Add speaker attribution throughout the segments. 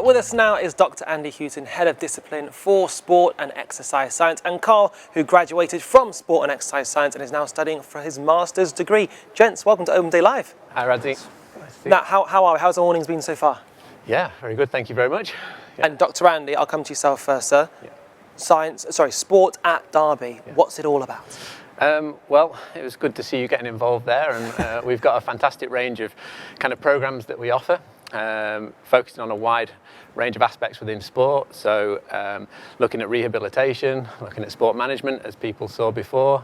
Speaker 1: But with us now is Dr. Andy Hooton, Head of Discipline for Sport and Exercise Science, and Karl, who graduated from Sport and Exercise Science and is now studying for his master's degree. Gents, welcome to Open Day Live.
Speaker 2: Hi, Radzi.
Speaker 1: Now, how's the mornings been so far?
Speaker 2: Yeah, very good. Thank you very much. Yeah.
Speaker 1: And Dr. Andy, I'll come to yourself first, sir. Yeah. Sport at Derby. Yeah. What's it all about?
Speaker 2: Well, it was good to see you getting involved there, and we've got a fantastic range of kind of programs that we offer, focusing on a wide range of aspects within sport. So looking at rehabilitation, looking at sport management, as people saw before.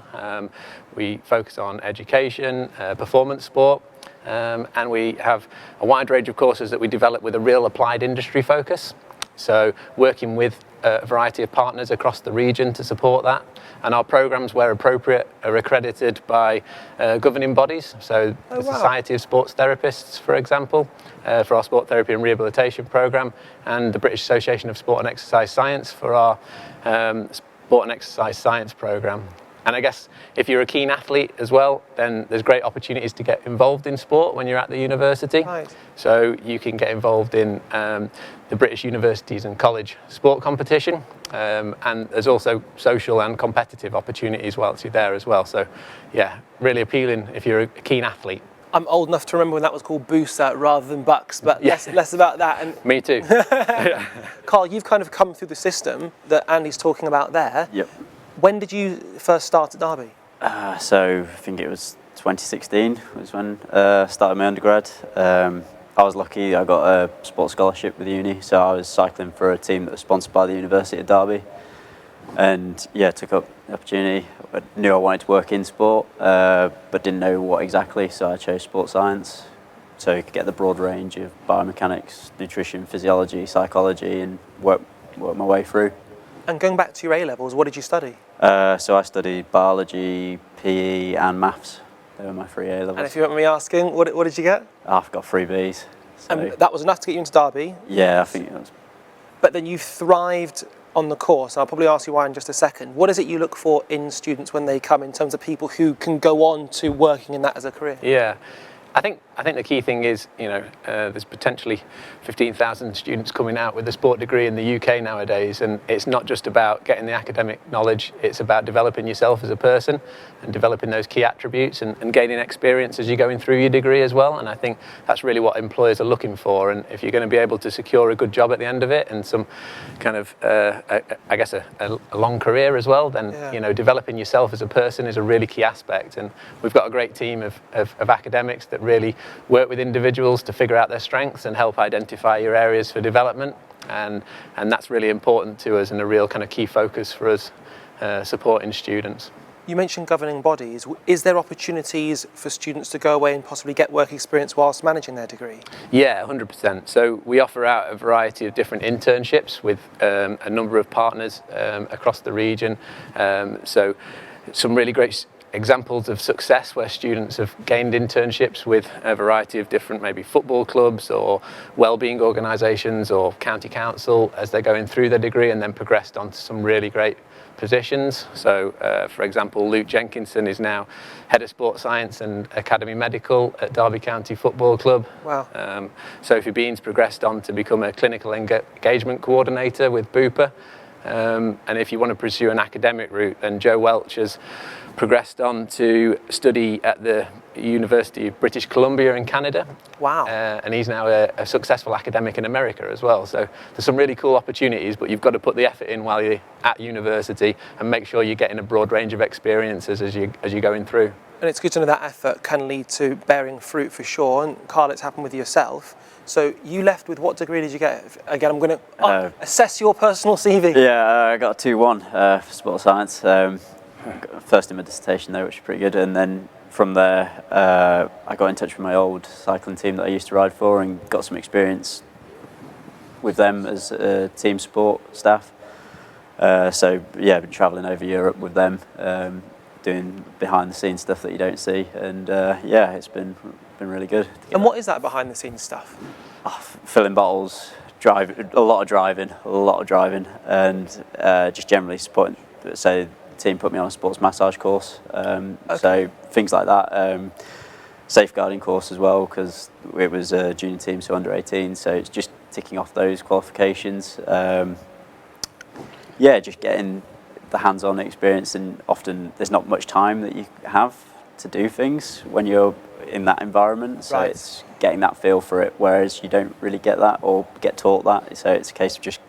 Speaker 2: We focus on education, performance sport, and we have a wide range of courses that we develop with a real applied industry focus. So working with a variety of partners across the region to support that. And our programs, where appropriate, are accredited by governing bodies. So the Society of Sports Therapists, for example, for our Sport Therapy and Rehabilitation program, and the British Association of Sport and Exercise Science for our Sport and Exercise Science program. And I guess if you're a keen athlete as well, then there's great opportunities to get involved in sport when you're at the university.
Speaker 1: Right.
Speaker 2: So you can get involved in the British Universities and College sport competition, and there's also social and competitive opportunities whilst you're there as well. So yeah, really appealing if you're a keen athlete.
Speaker 1: I'm old enough to remember when that was called Booster rather than Bucks, but less about that. And
Speaker 2: me too.
Speaker 1: Karl, you've kind of come through the system that Andy's talking about there.
Speaker 3: Yep.
Speaker 1: When did you first start at Derby?
Speaker 3: So I think it was 2016 was when I started my undergrad. I was lucky, I got a sports scholarship with the uni, so I was cycling for a team that was sponsored by the University of Derby. And yeah, took up the opportunity. I knew I wanted to work in sport, but didn't know what exactly, so I chose sports science. So you could get the broad range of biomechanics, nutrition, physiology, psychology, and work my way through.
Speaker 1: And going back to your A-levels, what did you study?
Speaker 3: So I studied biology, PE and maths. They were my 3 A-levels.
Speaker 1: And if you want me asking, what did you get?
Speaker 3: I've got 3 Bs. So.
Speaker 1: And that was enough to get you into Derby?
Speaker 3: Yeah, I think it was.
Speaker 1: But then you thrived on the course. I'll probably ask you why in just a second. What is it you look for in students when they come in terms of people who can go on to working in that as a career?
Speaker 2: Yeah. I think the key thing is, there's potentially 15,000 students coming out with a sport degree in the UK nowadays, and it's not just about getting the academic knowledge, it's about developing yourself as a person and developing those key attributes and gaining experience as you're going through your degree as well. And I think that's really what employers are looking for. And if you're going to be able to secure a good job at the end of it and some kind of, a long career as well, then, developing yourself as a person is a really key aspect. And we've got a great team of academics that really work with individuals to figure out their strengths and help identify your areas for development, and that's really important to us and a real kind of key focus for us supporting students.
Speaker 1: You mentioned governing bodies. Is there opportunities for students to go away and possibly get work experience whilst managing their degree?
Speaker 2: Yeah, 100%. So we offer out a variety of different internships with a number of partners across the region. So some really great examples of success where students have gained internships with a variety of different maybe football clubs or wellbeing organisations or county council as they're going through their degree, and then progressed onto some really great positions. So for example, Luke Jenkinson is now Head of Sports Science and Academy Medical at Derby County Football Club.
Speaker 1: Wow.
Speaker 2: Sophie Beans progressed on to become a Clinical Engagement Coordinator with Bupa. And if you want to pursue an academic route, then Joe Welch has progressed on to study at the University of British Columbia in Canada.
Speaker 1: Wow.
Speaker 2: And he's now a successful academic in America as well. So there's some really cool opportunities, but you've got to put the effort in while you're at university and make sure you're getting a broad range of experiences as you're going through.
Speaker 1: And it's good to know that effort can lead to bearing fruit for sure. And Karl, it's happened with yourself. So you left with what degree did you get? Again, I'm going to assess your personal CV.
Speaker 3: Yeah, I got a 2-1 for sports science. First in my dissertation though, which is pretty good. And then from there, I got in touch with my old cycling team that I used to ride for and got some experience with them as team support staff. So yeah, I've been travelling over Europe with them, doing behind the scenes stuff that you don't see. And yeah, it's been really good.
Speaker 1: And what is that behind the scenes stuff?
Speaker 3: Filling bottles, a lot of driving, and just generally supporting. So the team put me on a sports massage course, so things like that. Safeguarding course as well, because it was a junior team, so under 18. So it's just ticking off those qualifications. Yeah, just getting the hands-on experience, and often there's not much time that you have to do things when you're in that environment, so
Speaker 1: Right.
Speaker 3: it's getting that feel for it, whereas you don't really get that or get taught that, so it's a case of just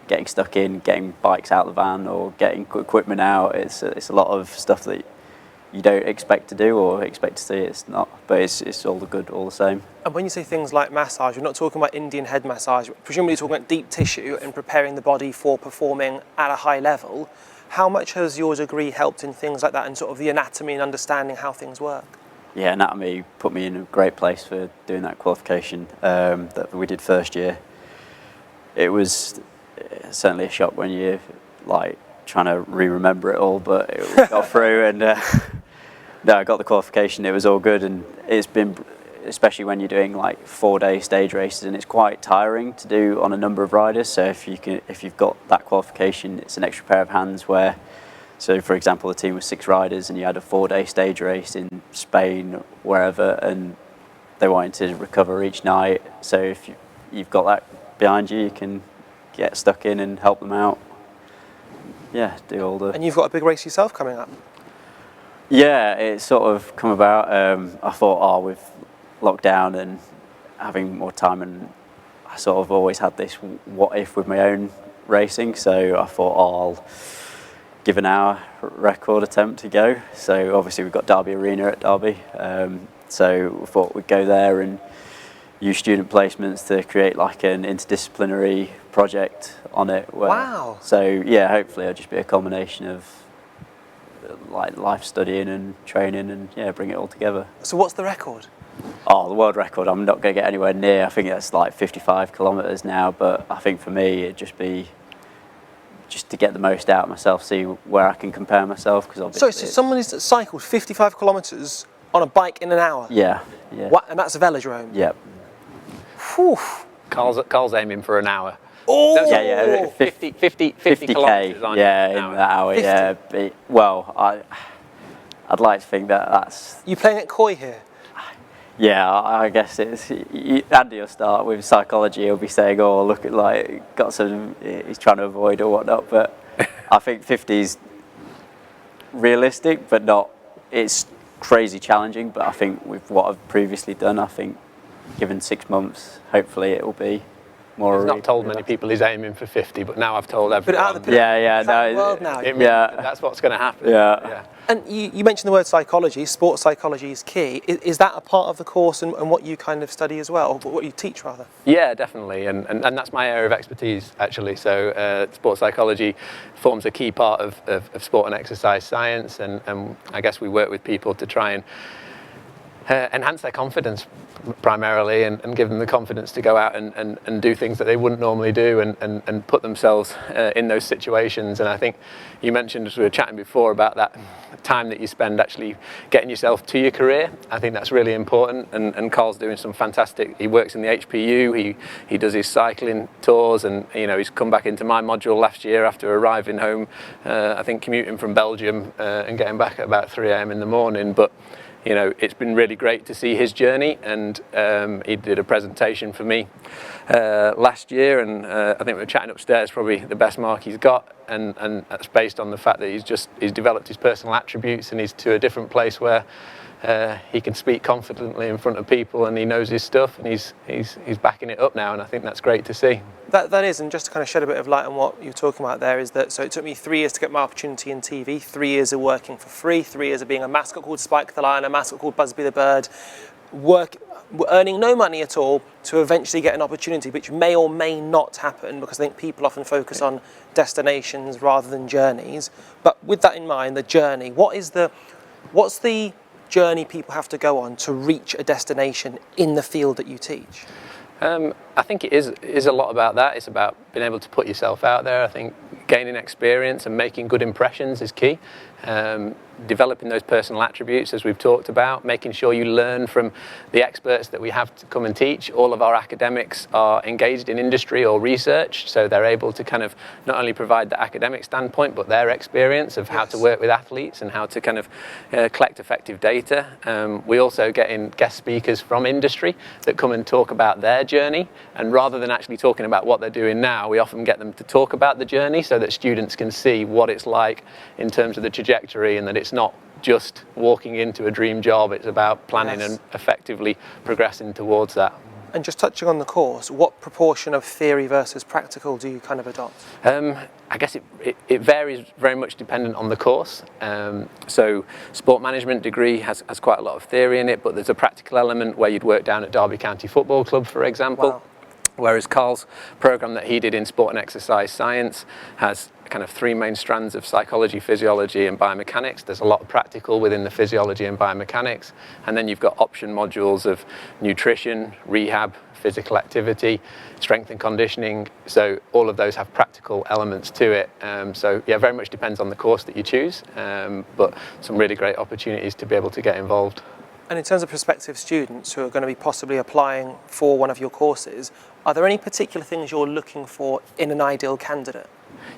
Speaker 3: getting stuck in, getting bikes out of the van or getting equipment out. It's a lot of stuff that you don't expect to do or expect to see. It's not, but it's all the good, all the same.
Speaker 1: And when you say things like massage, you're not talking about Indian head massage, presumably you're talking about deep tissue and preparing the body for performing at a high level. How much has your degree helped in things like that and sort of the anatomy and understanding how things work?
Speaker 3: Yeah, anatomy put me in a great place for doing that qualification that we did first year. It was certainly a shock when you're like trying to remember it all, but it got through, and no, I got the qualification. It was all good, and it's been, especially when you're doing like 4-day stage races, and it's quite tiring to do on a number of riders. So if you've got that qualification, it's an extra pair of hands. Where, so for example, the team was 6 riders, and you had a 4-day stage race in Spain, wherever, and they wanted to recover each night. So if you've got that behind you, you can get stuck in and help them out. Yeah, do all the.
Speaker 1: And you've got a big race yourself coming up.
Speaker 3: Yeah, it's sort of come about. I thought, with lockdown and having more time, and I sort of always had this what if with my own racing. So I thought, I'll give an hour record attempt to go. So obviously we've got Derby Arena at Derby. So we thought we'd go there and use student placements to create like an interdisciplinary project on it.
Speaker 1: Wow.
Speaker 3: So yeah, hopefully it'll just be a combination of like life studying and training, and yeah, bring it all together.
Speaker 1: So what's the record?
Speaker 3: Oh, the world record, I'm not going to get anywhere near. I think that's like 55 kilometres now, but I think for me it'd just be just to get the most out of myself, see where I can compare myself. Because obviously,
Speaker 1: So someone has cycled 55 kilometres on a bike in an hour?
Speaker 3: yeah.
Speaker 1: What? And that's a velodrome?
Speaker 3: Yep.
Speaker 1: Whew.
Speaker 2: Carl's aiming for an hour.
Speaker 1: Oh!
Speaker 3: Yeah.
Speaker 2: 50
Speaker 3: 50k,
Speaker 2: kilometres on
Speaker 3: yeah,
Speaker 2: an
Speaker 3: in
Speaker 2: hour.
Speaker 3: that hour,
Speaker 1: 50?
Speaker 3: yeah. Well, I'd like to think that's.
Speaker 1: You playing at coy here?
Speaker 3: Yeah, I guess it's. Andy will start with psychology. He'll be saying, "Oh, look at like got some. He's trying to avoid or whatnot." But I think 50's realistic, but not. It's crazy challenging. But I think with what I've previously done, I think given 6 months, hopefully it will be more.
Speaker 2: He's not told many people he's aiming for 50, but now I've told everyone.
Speaker 1: out of the
Speaker 3: Yeah,
Speaker 1: Fat
Speaker 3: no.
Speaker 1: world now.
Speaker 2: It means
Speaker 3: Yeah.
Speaker 2: that's what's going to happen.
Speaker 3: Yeah.
Speaker 1: And you mentioned the word psychology. Sports psychology is key. Is that a part of the course and what you kind of study as well, or what you teach rather?
Speaker 2: Yeah, definitely, and that's my area of expertise actually. So sports psychology forms a key part of sport and exercise science, and I guess we work with people to try and enhance their confidence primarily, and give them the confidence to go out and do things that they wouldn't normally do, and put themselves in those situations. And I think you mentioned, as we were chatting before, about that time that you spend actually getting yourself to your career. I think that's really important, and Karl's doing some fantastic. He works in the HPU, he does his cycling tours, and he's come back into my module last year after arriving home, I think commuting from Belgium and getting back at about 3 a.m. in the morning. But it's been really great to see his journey, and he did a presentation for me last year, and I think we were chatting upstairs, probably the best mark he's got, and that's based on the fact that he's developed his personal attributes, and he's to a different place where he can speak confidently in front of people, and he knows his stuff, and he's backing it up now, and I think that's great to see.
Speaker 1: That is, and just to kind of shed a bit of light on what you're talking about there, is that, so it took me 3 years to get my opportunity in TV, 3 years of working for free, 3 years of being a mascot called Spike the Lion, a mascot called Busby the Bird, earning no money at all to eventually get an opportunity which may or may not happen, because I think people often focus on destinations rather than journeys. But with that in mind, the journey, what's the journey people have to go on to reach a destination in the field that you teach?
Speaker 2: I think it is a lot about that. It's about being able to put yourself out there. I think gaining experience and making good impressions is key. developing those personal attributes, as we've talked about, making sure you learn from the experts that we have to come and teach. All of our academics are engaged in industry or research, so they're able to kind of not only provide the academic standpoint, but their experience of how to work with athletes and how to kind of collect effective data. We also get in guest speakers from industry that come and talk about their journey, and rather than actually talking about what they're doing now, we often get them to talk about the journey so that students can see what it's like in terms of the trajectory, and that it's not just walking into a dream job, it's about planning and effectively progressing towards that.
Speaker 1: And just touching on the course, what proportion of theory versus practical do you kind of adopt?
Speaker 2: I guess it varies very much dependent on the course. So sport management degree has quite a lot of theory in it, but there's a practical element where you'd work down at Derby County Football Club, for example.
Speaker 1: Wow.
Speaker 2: Whereas Karl's programme that he did in sport and exercise science has kind of three main strands of psychology, physiology and biomechanics. There's a lot of practical within the physiology and biomechanics, and then you've got option modules of nutrition, rehab, physical activity, strength and conditioning. So all of those have practical elements to it. So yeah, very much depends on the course that you choose, but some really great opportunities to be able to get involved.
Speaker 1: And in terms of prospective students who are going to be possibly applying for one of your courses, are there any particular things you're looking for in an ideal candidate?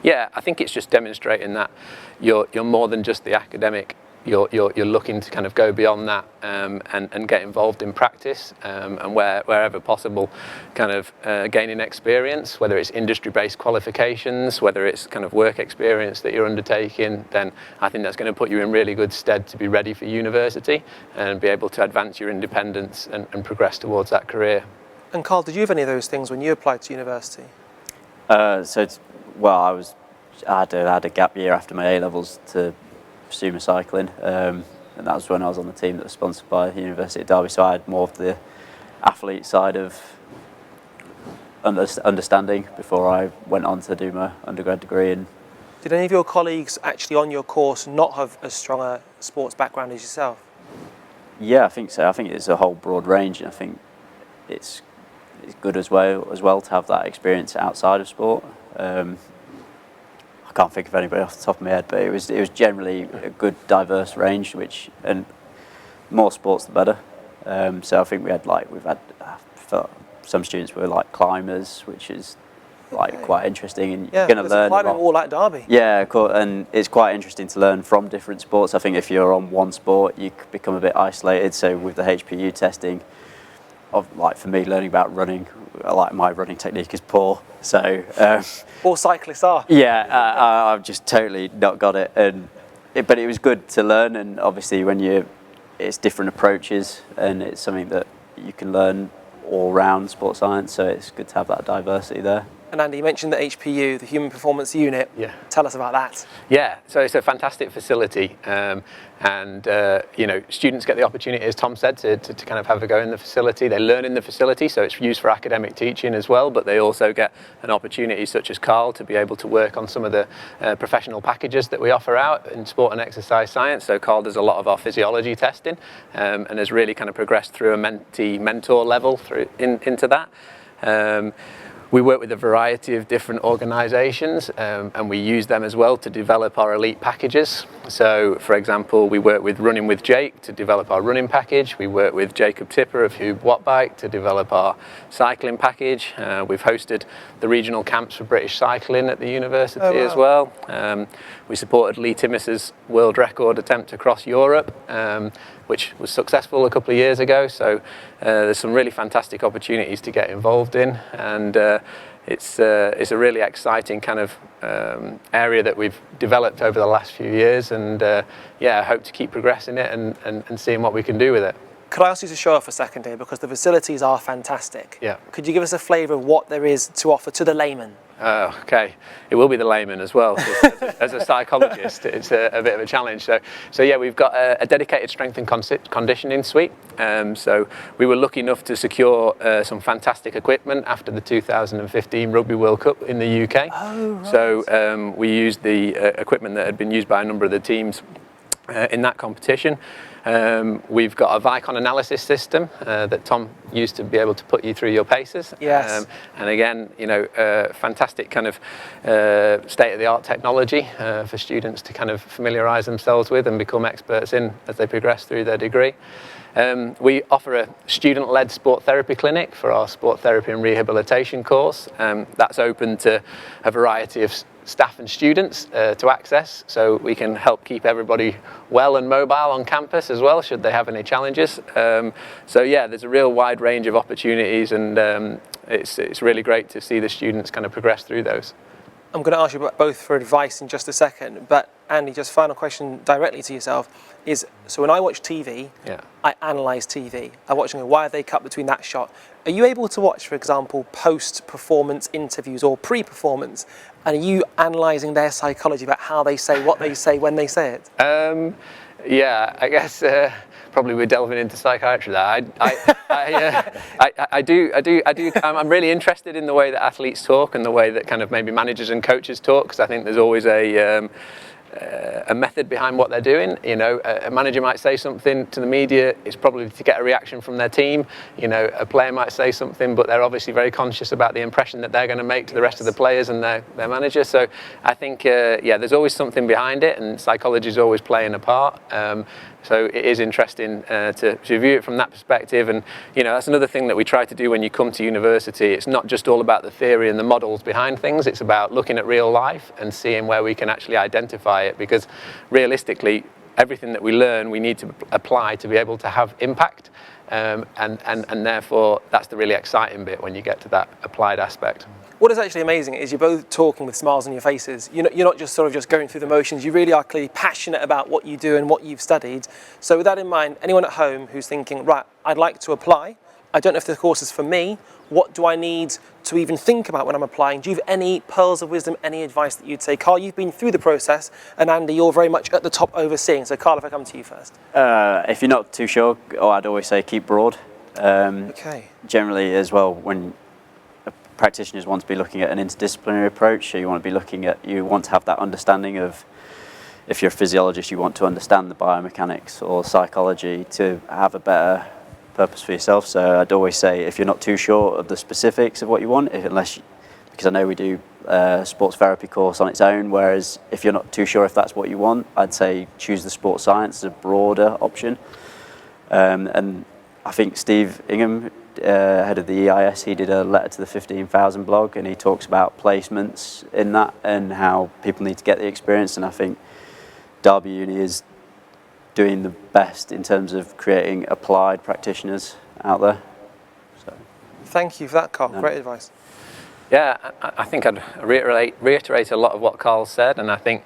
Speaker 2: Yeah, I think it's just demonstrating that you're more than just the academic. You're looking to kind of go beyond that and get involved in practice and wherever possible, kind of gaining experience, whether it's industry-based qualifications, whether it's kind of work experience that you're undertaking, then I think that's going to put you in really good stead to be ready for university and be able to advance your independence and progress towards that career.
Speaker 1: And Karl, did you have any of those things when you applied to university?
Speaker 3: I had a gap year after my A-levels to pursue my cycling, and that was when I was on the team that was sponsored by the University of Derby, so I had more of the athlete side of understanding before I went on to do my undergrad degree. And
Speaker 1: did any of your colleagues actually on your course not have as strong a sports background as yourself?
Speaker 3: Yeah, I think so. I think it's a whole broad range, and I think it's good as well to have that experience outside of sport. I can't think of anybody off the top of my head, but it was generally a good diverse range, and more sports the better. So I think we've had some students were like climbers, which is quite interesting, and you're going to learn
Speaker 1: climbing all at Derby.
Speaker 3: Yeah, cool. And it's quite interesting to learn from different sports. I think if you're on one sport, you become a bit isolated. So with the HPU testing, for me, learning about running, my running technique is poor. So
Speaker 1: all cyclists are.
Speaker 3: Yeah, I've just totally not got it. But it was good to learn, and obviously it's different approaches, and it's something that you can learn all round sports science. So it's good to have that diversity there.
Speaker 1: And Andy, you mentioned the HPU, the Human Performance Unit.
Speaker 2: Yeah.
Speaker 1: Tell us about that.
Speaker 2: Yeah, so it's a fantastic facility, and students get the opportunity, as Tom said, to kind of have a go in the facility. They learn in the facility, so it's used for academic teaching as well, but they also get an opportunity, such as Karl, to be able to work on some of the professional packages that we offer out in sport and exercise science. So Karl does a lot of our physiology testing, and has really kind of progressed through a mentee-mentor level into that. We work with a variety of different organisations, and we use them as well to develop our elite packages. So, for example, we work with Running with Jake to develop our running package. We work with Jacob Tipper of Hoob Wattbike to develop our cycling package. We've hosted the regional camps for British cycling at the university as well. We supported Lee Timmis's world record attempt across Europe, which was successful a couple of years ago. So there's some really fantastic opportunities to get involved in, and it's a really exciting kind of area that we've developed over the last few years, and I hope to keep progressing it and seeing what we can do with it.
Speaker 1: Could I ask you to show off a second here, because the facilities are fantastic.
Speaker 2: Yeah.
Speaker 1: Could you give us a flavour of what there is to offer to the layman?
Speaker 2: Okay, it will be the layman as well. As a psychologist, it's a bit of a challenge. So yeah, we've got a dedicated strength and conditioning suite. So we were lucky enough to secure some fantastic equipment after the 2015 Rugby World Cup in the UK.
Speaker 1: Oh, right.
Speaker 2: So we used the equipment that had been used by a number of the teams in that competition. We've got a Vicon analysis system that Tom used to be able to put you through your paces.
Speaker 1: Yes.
Speaker 2: And again, you know, fantastic kind of state-of-the-art technology for students to kind of familiarise themselves with and become experts in as they progress through their degree. We offer a student-led sport therapy clinic for our sport therapy and rehabilitation course. That's open to a variety of staff and students to access, so we can help keep everybody well and mobile on campus as well, should they have any challenges. So yeah, there's a real wide range of opportunities, and it's really great to see the students kind of progress through those.
Speaker 1: I'm going to ask you both for advice in just a second, but Andy, just final question directly to yourself is, so when I watch TV, I analyse TV. I'm watching why have they cut between that shot. Are you able to watch, for example, post-performance interviews or pre-performance, and are you analysing their psychology about how they say what they say when they say it?
Speaker 2: Yeah, I guess probably we're delving into psychiatry there. I do. I'm really interested in the way that athletes talk and the way that kind of maybe managers and coaches talk, because I think there's always a method behind what they're doing. You know, a manager might say something to the media, it's probably to get a reaction from their team. You know, a player might say something, but they're obviously very conscious about the impression that they're going to make to the rest of the players and their manager. So I think, yeah, there's always something behind it, and psychology is always playing a part. So it is interesting to view it from that perspective. And, you know, that's another thing that we try to do when you come to university. It's not just all about the theory and the models behind things. It's about looking at real life and seeing where we can actually identify it, because realistically, everything that we learn, we need to apply to be able to have impact. And therefore, that's the really exciting bit when you get to that applied aspect.
Speaker 1: What is actually amazing is you're both talking with smiles on your faces. You're not just sort of just going through the motions. You really are clearly passionate about what you do and what you've studied. So with that in mind, anyone at home who's thinking, right, I'd like to apply, I don't know if the course is for me, what do I need to even think about when I'm applying? Do you have any pearls of wisdom, any advice that you'd say? Karl, you've been through the process, and Andy, you're very much at the top overseeing. So Karl, if I come to you first.
Speaker 3: If you're not too sure, I'd always say keep broad.
Speaker 1: Okay.
Speaker 3: Generally as well, when practitioners want to be looking at an interdisciplinary approach, so you want to have that understanding of, if you're a physiologist, you want to understand the biomechanics or psychology to have a better purpose for yourself. So I'd always say, if you're not too sure of the specifics of what you want, because I know we do a sports therapy course on its own, whereas if you're not too sure if that's what you want, I'd say choose the sports science as a broader option. And I think Steve Ingham, head of the EIS, he did a letter to the 15,000 blog, and he talks about placements in that and how people need to get the experience. And I think Derby Uni is doing the best in terms of creating applied practitioners out there. So.
Speaker 1: Thank you for that, Karl. Great advice.
Speaker 2: Yeah, I think I'd reiterate a lot of what Karl said, and I think,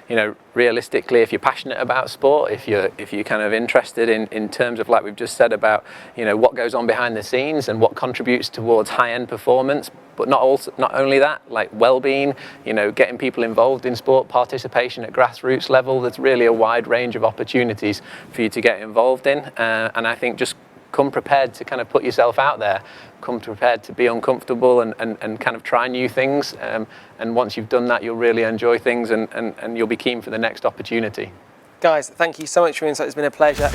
Speaker 2: you know, realistically, if you're passionate about sport, if you're kind of interested in terms of, like we've just said, about, you know, what goes on behind the scenes and what contributes towards high-end performance, but not only that, like well-being, you know, getting people involved in sport, participation at grassroots level, there's really a wide range of opportunities for you to get involved in. And I think just come prepared to kind of put yourself out there, come prepared to be uncomfortable and kind of try new things. And once you've done that, you'll really enjoy things, and you'll be keen for the next opportunity.
Speaker 1: Guys, thank you so much for your insight. It's been a pleasure.